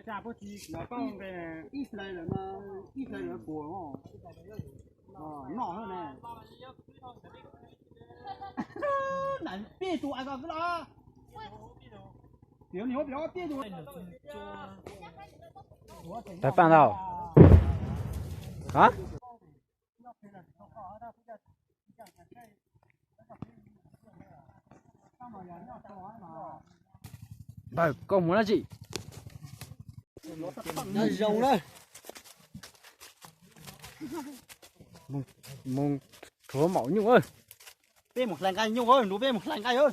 下不去，要讲呗，伊斯兰人嘛，伊斯兰人过哦，哦，闹hơn này. 难别读啊，个啦。别你不要别读。才办到啊？Đây, có muốn là gì? Nó rồng đây. Mông thua máu nhung ơi. Bê một làn cây nhung ơi, nó bê một làn cây ơi.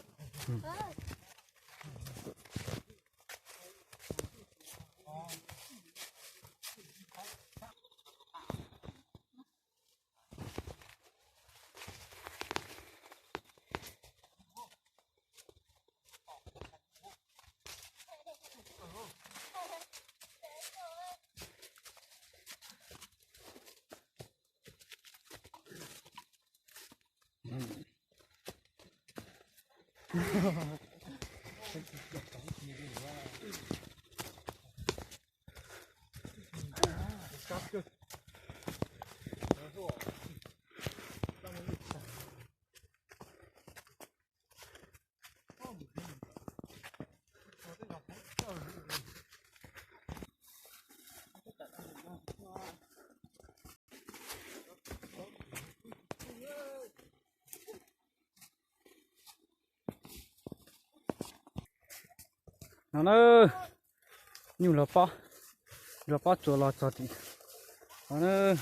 nó nhiều là bao chỗ là cho thì nó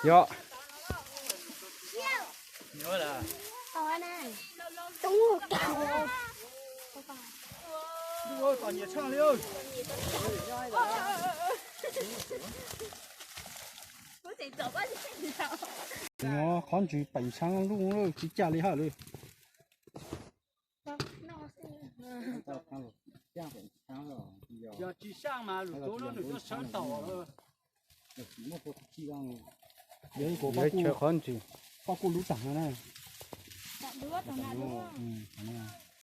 dạ Nhớ là. Tỏi này. Đúng rồi, cào. Đúng rồi, còn nhiệt sang đi ơi. Nó con chỉ bảy sang luôn rồi, chỉ trả lý hả rồi. Giờ chỉ sang mà lúc đó nó được sáng tàu rồi. Đấy của bác chơi con gì cô lú chẳng này. Đứa tao nào đứa.